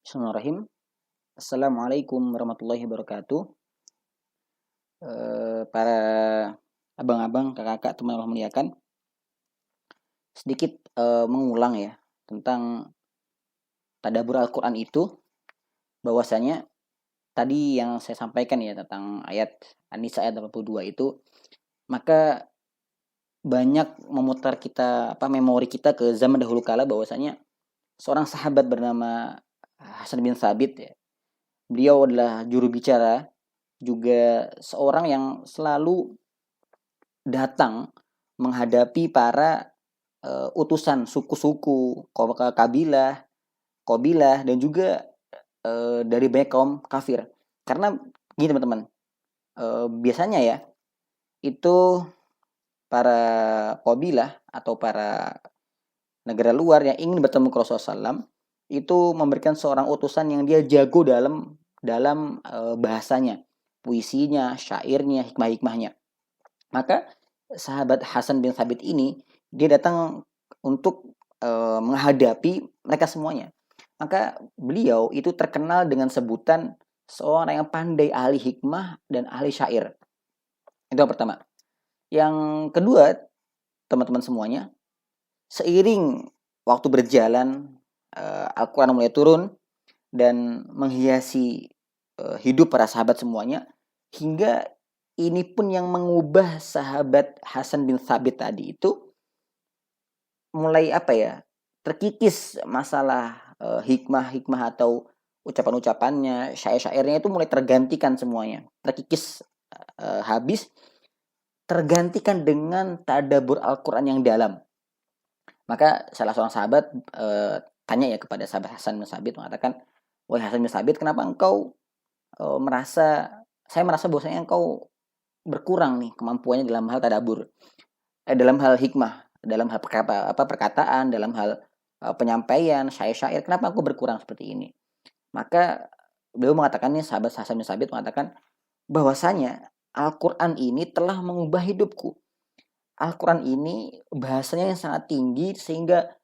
Bismillahirrahmanirrahim. Assalamualaikum warahmatullahi wabarakatuh. Para abang-abang, kakak-kakak, teman Allah muliakan. Sedikit mengulang ya tentang tadabbur Al-Quran itu, bahwasanya tadi yang saya sampaikan ya tentang ayat An-Nisa ayat 82 itu, maka banyak memutar kita memori kita ke zaman dahulu kala, bahwasanya seorang sahabat bernama Hasan bin Thabit ya. Beliau adalah juru bicara, juga seorang yang selalu datang menghadapi para utusan suku-suku, kabilah, qabilah, dan juga dari banyak kaum kafir. Karena gini teman-teman, biasanya ya itu para qabilah atau para negara luar yang ingin bertemu Rasulullah SAW itu memberikan seorang utusan yang dia jago dalam bahasanya, puisinya, syairnya, hikmah-hikmahnya. Maka sahabat Hasan bin Thabit ini dia datang untuk menghadapi mereka semuanya. Maka beliau itu terkenal dengan sebutan seorang yang pandai ahli hikmah dan ahli syair. Itu yang pertama. Yang kedua, teman-teman semuanya, seiring waktu berjalan, Al-Quran mulai turun dan menghiasi hidup para sahabat semuanya, hingga ini pun yang mengubah sahabat Hasan bin Thabit tadi itu mulai terkikis masalah hikmah-hikmah atau ucapan-ucapannya, syair-syairnya itu mulai tergantikan semuanya, terkikis habis, tergantikan dengan tadabbur Al-Quran yang dalam. Maka salah seorang sahabat tanya ya kepada sahabat Hasan bin Thabit, mengatakan, "Wahai Hasan bin Thabit, kenapa engkau saya merasa bahwasanya engkau berkurang nih kemampuannya dalam hal tadabbur, dalam hal hikmah, dalam hal perkataan, dalam hal penyampaian syair-syair, kenapa aku berkurang seperti ini?" Maka beliau mengatakan, nih sahabat Hasan bin Thabit mengatakan bahwasanya Al-Quran ini telah mengubah hidupku. Al-Quran ini bahasanya yang sangat tinggi, sehingga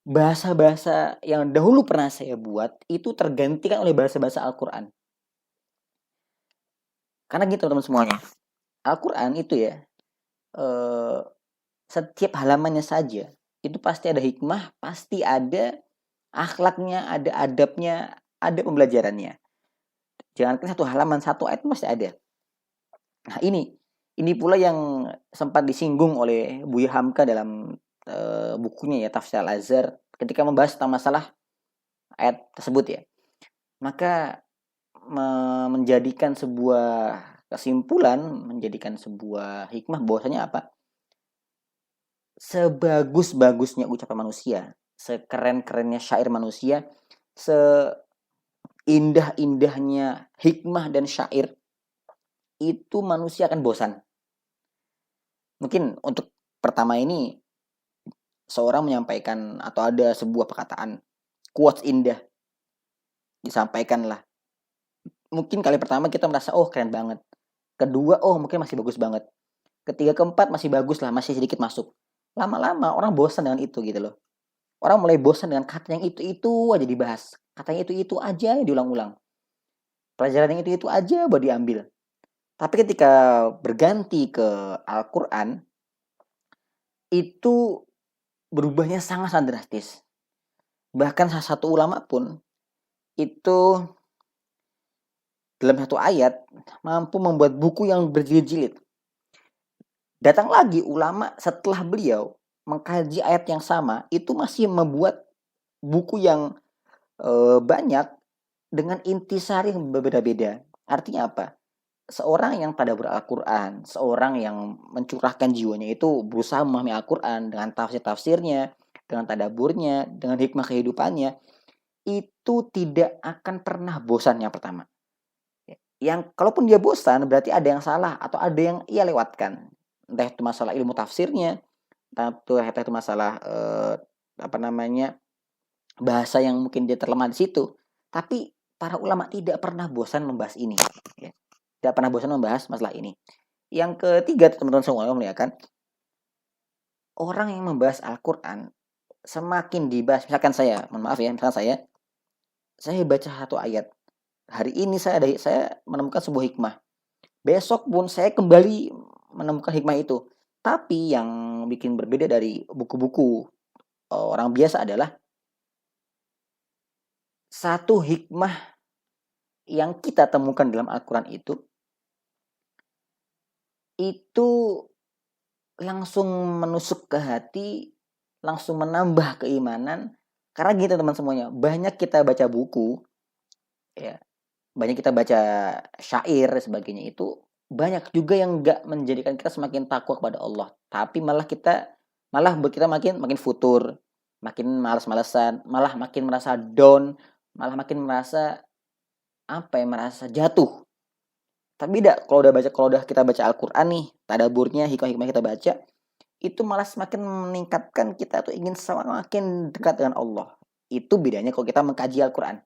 bahasa-bahasa yang dahulu pernah saya buat itu tergantikan oleh bahasa-bahasa Al-Quran. Karena gitu teman-teman semuanya, Al-Quran itu ya, setiap halamannya saja itu pasti ada hikmah, pasti ada akhlaknya, ada adabnya, ada pembelajarannya. Jangankan satu halaman, satu ayat pasti ada. Nah ini pula yang sempat disinggung oleh Buya Hamka dalam bukunya ya Tafsir Al-Azhar, ketika membahas tentang masalah ayat tersebut ya. Maka menjadikan sebuah kesimpulan, menjadikan sebuah hikmah bahwasanya apa? Sebagus-bagusnya ucapan manusia, sekeren-kerennya syair manusia, seindah-indahnya hikmah dan syair, itu manusia akan bosan. Mungkin untuk pertama ini seorang menyampaikan atau ada sebuah perkataan, quotes indah, disampaikanlah. Mungkin kali pertama kita merasa, oh keren banget. Kedua, oh mungkin masih bagus banget. Ketiga, keempat masih bagus lah, masih sedikit masuk. Lama-lama orang bosan dengan itu gitu loh. Orang mulai bosan dengan kata yang itu aja dibahas. Katanya itu aja diulang-ulang. Pelajaran yang itu aja buat diambil. Tapi ketika berganti ke Al-Quran, itu berubahnya sangat-sangat drastis. Bahkan salah satu ulama pun itu dalam satu ayat mampu membuat buku yang berjilid-jilid. Datang lagi ulama setelah beliau mengkaji ayat yang sama, itu masih membuat buku yang banyak dengan intisari yang berbeda-beda. Artinya apa? Seorang yang tadabbur Al-Quran, seorang yang mencurahkan jiwanya itu berusaha memahami Al-Quran dengan tafsir-tafsirnya, dengan tadabburnya, dengan hikmah kehidupannya, itu tidak akan pernah bosan. Yang pertama, yang kalaupun dia bosan berarti ada yang salah atau ada yang ia lewatkan, entah itu masalah ilmu tafsirnya, entah itu masalah bahasa yang mungkin dia terlemah di situ. Tapi para ulama tidak pernah bosan membahas ini, ya. Tidak pernah bosan membahas masalah ini. Yang ketiga, teman-teman semua ya kan, orang yang membahas Al-Quran semakin dibahas, misalkan saya, mohon maaf ya, misalkan saya saya baca satu ayat. Hari ini saya menemukan sebuah hikmah. Besok pun saya kembali menemukan hikmah itu. Tapi yang bikin berbeda dari buku-buku orang biasa adalah satu hikmah yang kita temukan dalam Al-Quran itu langsung menusuk ke hati, langsung menambah keimanan. Karena gitu teman semuanya, banyak kita baca buku, ya, banyak kita baca syair dan sebagainya, itu banyak juga yang nggak menjadikan kita semakin takwa kepada Allah, tapi malah kita makin futur, makin malas-malesan, malah makin merasa down, malah makin merasa merasa jatuh. Tapi kalau udah kita baca Al-Qur'an nih, tadaburnya, hikmah-hikmah kita baca, itu malah semakin meningkatkan kita tuh ingin semakin dekat dengan Allah. Itu bedanya kalau kita mengkaji Al-Qur'an.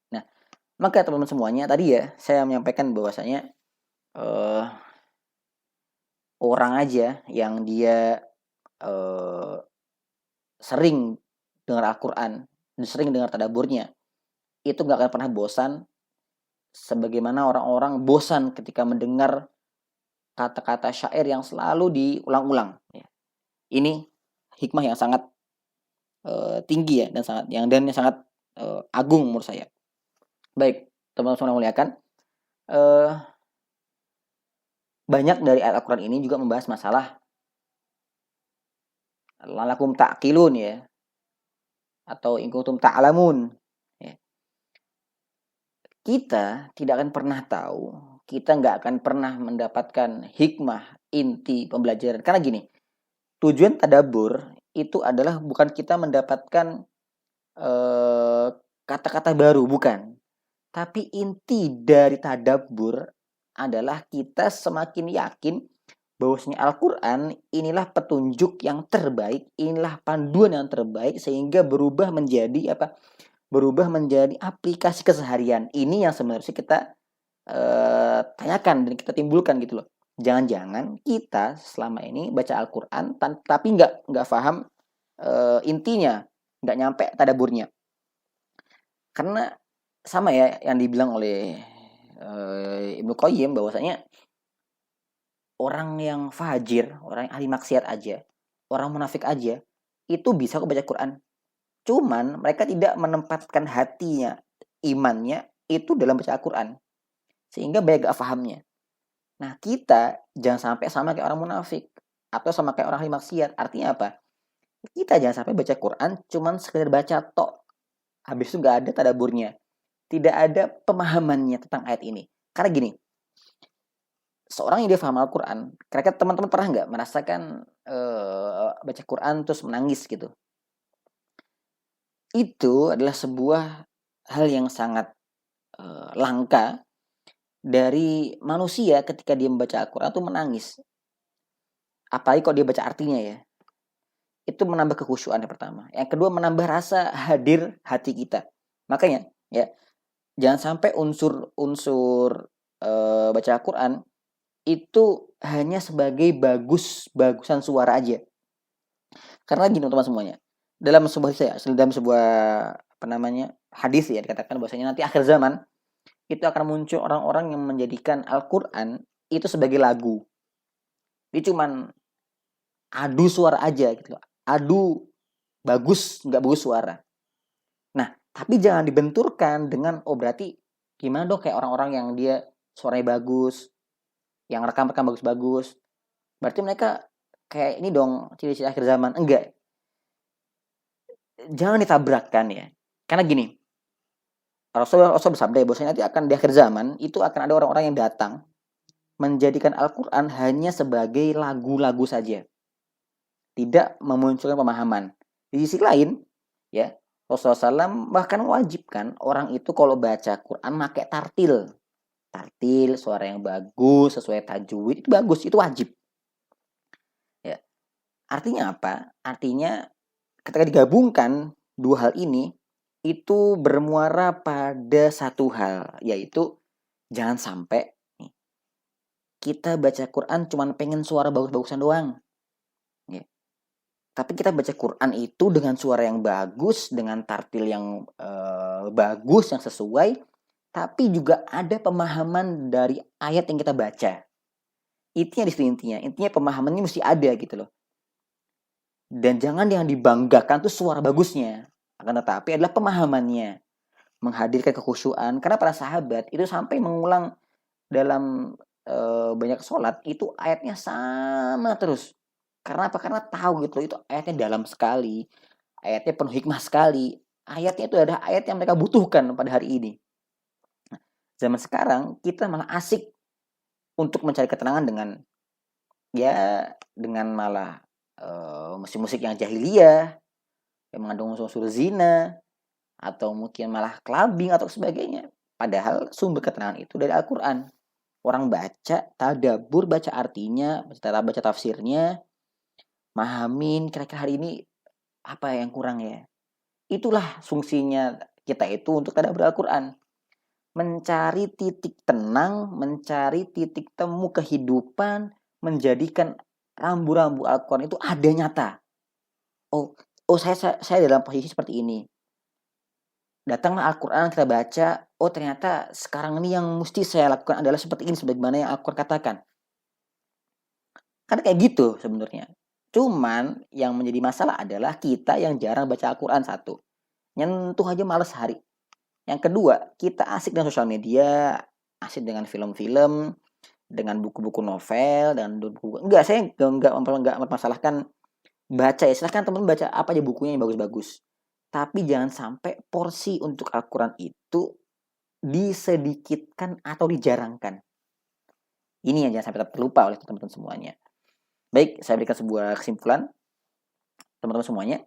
Nah, maka teman-teman semuanya, tadi ya saya menyampaikan bahwasanya orang aja yang dia sering dengar Al-Qur'an, sering dengar tadaburnya, itu nggak akan pernah bosan sebagaimana orang-orang bosan ketika mendengar kata-kata syair yang selalu diulang-ulang. Ini hikmah yang sangat tinggi ya, dan yang sangat agung menurut saya. Baik, teman-teman yang muliakan, banyak dari ayat Al-Quran ini juga membahas masalah lalakum ta'qilun ya, atau in kuntum ta'lamun. Kita tidak akan pernah tahu, kita nggak akan pernah mendapatkan hikmah inti pembelajaran. Karena gini, tujuan tadabbur itu adalah bukan kita mendapatkan kata-kata baru, bukan. Tapi inti dari tadabbur adalah kita semakin yakin bahwasanya Al-Quran inilah petunjuk yang terbaik, inilah panduan yang terbaik, sehingga berubah menjadi aplikasi keseharian. Ini yang sebenarnya kita tanyakan dan kita timbulkan gitu loh. Jangan-jangan kita selama ini baca Al-Quran tapi nggak paham intinya, nggak nyampe tadaburnya. Karena sama ya yang dibilang oleh Ibnu Qayyim, bahwasanya orang yang fajir, orang yang ahli maksiat aja, orang munafik aja, itu bisa kok baca Quran. Cuman mereka tidak menempatkan hatinya, imannya itu dalam baca Al-Quran, sehingga banyak gak pahamnya. Nah, kita jangan sampai sama kayak orang munafik atau sama kayak orang ahli maksiat. Artinya apa? Kita jangan sampai baca Quran cuman sekedar baca tok, habis itu gak ada tadaburnya, tidak ada pemahamannya tentang ayat ini. Karena gini, seorang yang dia paham Al-Quran, kira-kira teman-teman pernah nggak merasakan baca Quran terus menangis gitu? Itu adalah sebuah hal yang sangat langka dari manusia ketika dia membaca Al-Quran tuh menangis. Apalagi kalau dia baca artinya ya. Itu menambah kekhusyuan yang pertama. Yang kedua, menambah rasa hadir hati kita. Makanya ya, jangan sampai unsur baca Al-Quran itu hanya sebagai bagusan suara aja. Karena gini teman semuanya, dalam sebuah hadis ya, dikatakan bahwasanya nanti akhir zaman itu akan muncul orang-orang yang menjadikan Al-Quran itu sebagai lagu. Dia cuman adu suara aja gitu loh. Adu nggak bagus suara. Nah, tapi jangan dibenturkan dengan berarti gimana dong kayak orang-orang yang dia suaranya bagus, yang rekam-rekam bagus-bagus. Berarti mereka kayak ini dong ciri-ciri akhir zaman. Enggak. Jangan ditabrakkan ya. Karena gini, Rasulullah bersabda bahwasanya nanti akan di akhir zaman itu akan ada orang-orang yang datang menjadikan Al-Quran hanya sebagai lagu-lagu saja, tidak memunculkan pemahaman. Di sisi lain, ya, Rasulullah SAW bahkan mewajibkan orang itu kalau baca Quran pakai tartil, suara yang bagus sesuai tajwid, itu bagus, itu wajib. Ya, artinya apa? Artinya ketika digabungkan dua hal ini, itu bermuara pada satu hal, yaitu jangan sampai kita baca Quran cuma pengen suara bagus-bagusan doang. Ya. Tapi kita baca Quran itu dengan suara yang bagus, dengan tartil yang bagus, yang sesuai, tapi juga ada pemahaman dari ayat yang kita baca. Intinya di sini intinya pemahamannya mesti ada gitu loh. Dan jangan yang dibanggakan tuh suara bagusnya, akan tetapi adalah pemahamannya, menghadirkan kekhusyuan. Karena para sahabat itu sampai mengulang dalam banyak sholat itu ayatnya sama terus. Karena apa? Karena tahu gitu loh, itu ayatnya dalam sekali, ayatnya penuh hikmah sekali. Ayatnya itu adalah ayat yang mereka butuhkan pada hari ini. Zaman sekarang kita malah asik untuk mencari ketenangan dengan malah musik-musik yang jahiliyah, yang mengandung unsur zina, atau mungkin malah clubbing atau sebagainya. Padahal sumber ketenangan itu dari Al-Quran. Orang baca, tadabbur, baca artinya, baca tafsirnya, mahamin kira-kira hari ini apa yang kurang ya. Itulah fungsinya kita itu untuk tadabbur Al-Quran. Mencari titik tenang, mencari titik temu kehidupan, menjadikan rambu-rambu Al-Quran itu ada nyata. Oh, saya dalam posisi seperti ini. Datanglah Al-Quran, kita baca, oh ternyata sekarang ini yang mesti saya lakukan adalah seperti ini, sebagaimana yang Al-Quran katakan. Kan kayak gitu sebenarnya. Cuman yang menjadi masalah adalah kita yang jarang baca Al-Quran, satu. Nyentuh aja males hari. Yang kedua, kita asik dengan sosial media, asik dengan film-film, dengan buku-buku novel, dan buku. Saya enggak mempermasalahkan baca ya. Silahkan teman baca apa aja bukunya yang bagus-bagus. Tapi jangan sampai porsi untuk Al-Quran itu disedikitkan atau dijarangkan. Ini yang jangan sampai terlupa oleh teman-teman semuanya. Baik, saya berikan sebuah kesimpulan. Teman-teman semuanya,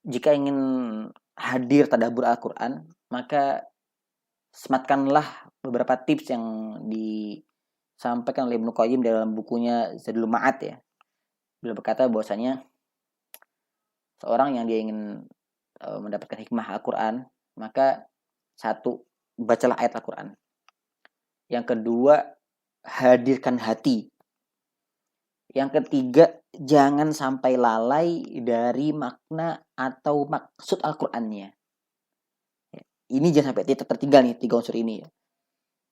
jika ingin hadir tadabbur Al-Quran, maka sematkanlah beberapa tips yang disampaikan oleh Ibnu Qayyim dalam bukunya Zadul Ma'ad ya. Beliau berkata bahwasanya seorang yang dia ingin mendapatkan hikmah Al-Quran, maka satu, bacalah ayat Al-Quran. Yang kedua, hadirkan hati. Yang ketiga, jangan sampai lalai dari makna atau maksud Al-Qur'annya. Ini jangan sampai tertinggal nih, 3 unsur ini.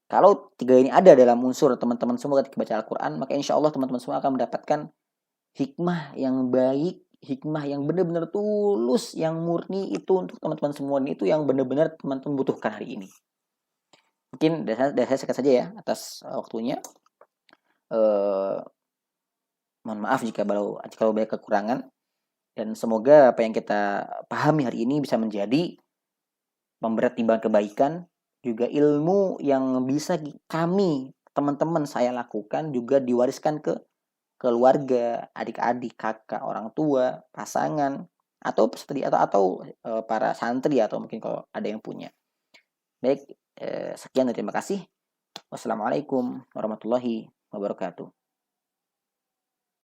Kalau 3 ini ada dalam unsur teman-teman semua ketika baca Al-Quran, maka insya Allah teman-teman semua akan mendapatkan hikmah yang baik, hikmah yang benar-benar tulus, yang murni itu untuk teman-teman semua. Itu yang benar-benar teman-teman butuhkan hari ini. Mungkin dari saya sekian saja ya atas waktunya. Mohon maaf jika banyak kekurangan, dan semoga apa yang kita pahami hari ini bisa menjadi pemberat timbangan kebaikan, juga ilmu yang bisa kami, teman-teman saya lakukan juga diwariskan ke keluarga, adik-adik, kakak, orang tua, pasangan, atau para santri, atau mungkin kalau ada yang punya. Baik, sekian dan terima kasih. Wassalamualaikum warahmatullahi wabarakatuh.